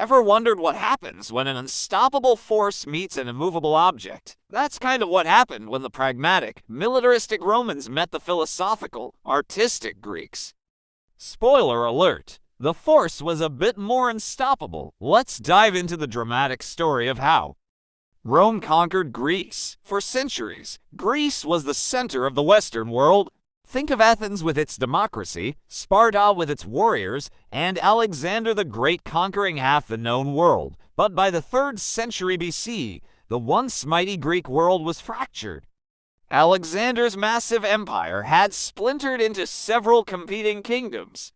Ever wondered what happens when an unstoppable force meets an immovable object? That's kind of what happened when the pragmatic, militaristic Romans met the philosophical, artistic Greeks. Spoiler alert, the force was a bit more unstoppable. Let's dive into the dramatic story of how Rome conquered Greece. For centuries, Greece was the center of the Western world. Think of Athens with its democracy, Sparta with its warriors, and Alexander the Great conquering half the known world. But by the 3rd century BC, the once mighty Greek world was fractured. Alexander's massive empire had splintered into several competing kingdoms,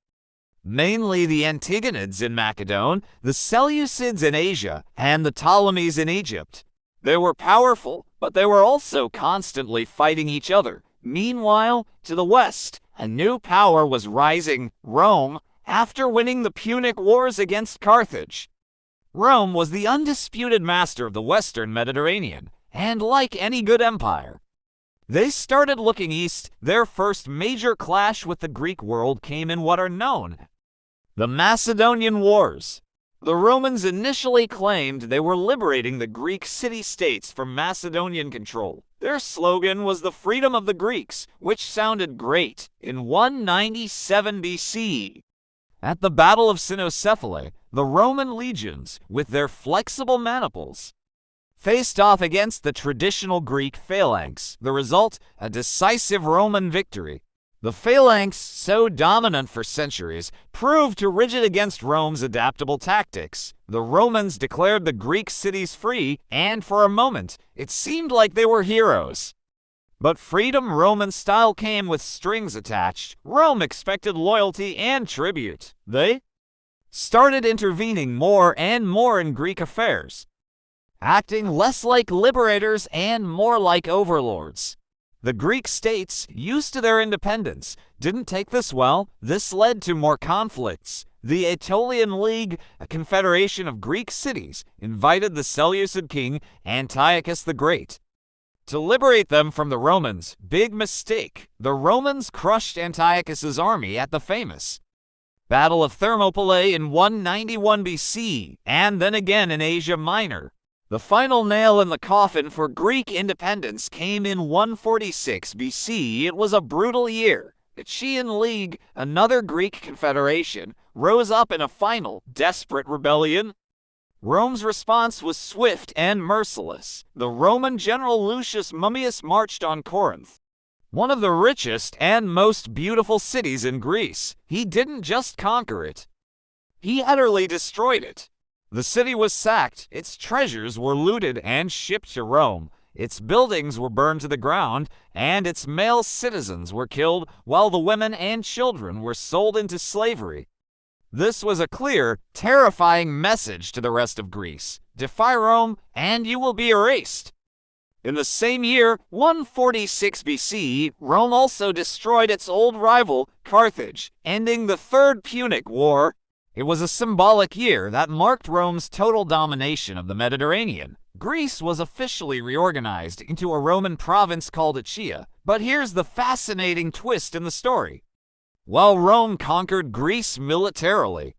mainly the Antigonids in Macedon, the Seleucids in Asia, and the Ptolemies in Egypt. They were powerful, but they were also constantly fighting each other. Meanwhile, to the west, a new power was rising, Rome, after winning the Punic Wars against Carthage. Rome was the undisputed master of the Western Mediterranean, and like any good empire, they started looking east. Their first major clash with the Greek world came in what are known the Macedonian Wars. The Romans initially claimed they were liberating the Greek city-states from Macedonian control. Their slogan was the freedom of the Greeks, which sounded great in 197 BC. At the Battle of Cynoscephalae, the Roman legions, with their flexible maniples, faced off against the traditional Greek phalanx. The result, a decisive Roman victory. The phalanx, so dominant for centuries, proved too rigid against Rome's adaptable tactics. The Romans declared the Greek cities free, and for a moment, it seemed like they were heroes. But freedom Roman style came with strings attached. Rome expected loyalty and tribute. They started intervening more and more in Greek affairs, acting less like liberators and more like overlords. The Greek states, used to their independence, didn't take this well. This led to more conflicts. The Aetolian League, a confederation of Greek cities, invited the Seleucid king, Antiochus the Great, to liberate them from the Romans. Big mistake. The Romans crushed Antiochus's army at the famous Battle of Thermopylae in 191 BC, and then again in Asia Minor. The final nail in the coffin for Greek independence came in 146 BC. It was a brutal year. The Achaean League, another Greek confederation, rose up in a final, desperate rebellion. Rome's response was swift and merciless. The Roman general Lucius Mummius marched on Corinth, one of the richest and most beautiful cities in Greece. He didn't just conquer it, he utterly destroyed it. The city was sacked, its treasures were looted and shipped to Rome, its buildings were burned to the ground, and its male citizens were killed, while the women and children were sold into slavery. This was a clear, terrifying message to the rest of Greece: defy Rome, and you will be erased. In the same year, 146 BC, Rome also destroyed its old rival, Carthage, ending the Third Punic War. It was a symbolic year that marked Rome's total domination of the Mediterranean. Greece was officially reorganized into a Roman province called Achaea. But here's the fascinating twist in the story. While Rome conquered Greece militarily,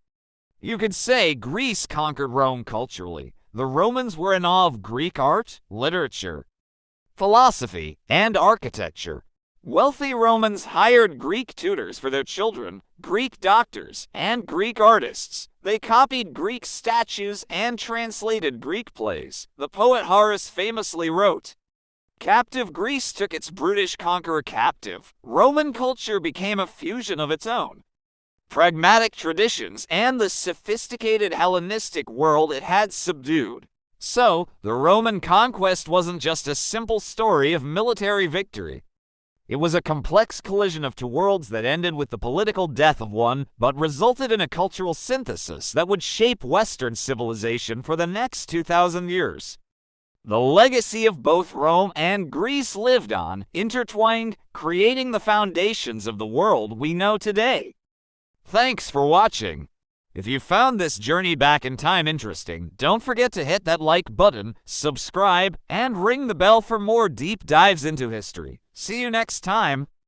you could say Greece conquered Rome culturally. The Romans were in awe of Greek art, literature, philosophy, and architecture. Wealthy Romans hired Greek tutors for their children, Greek doctors, and Greek artists. They copied Greek statues and translated Greek plays. The poet Horace famously wrote, "Captive Greece took its brutish conqueror captive." Roman culture became a fusion of its own pragmatic traditions and the sophisticated Hellenistic world it had subdued. So, the Roman conquest wasn't just a simple story of military victory. It was a complex collision of two worlds that ended with the political death of one, but resulted in a cultural synthesis that would shape Western civilization for the next 2,000 years. The legacy of both Rome and Greece lived on, intertwined, creating the foundations of the world we know today. Thanks for watching. If you found this journey back in time interesting, don't forget to hit that like button, subscribe, and ring the bell for more deep dives into history. See you next time.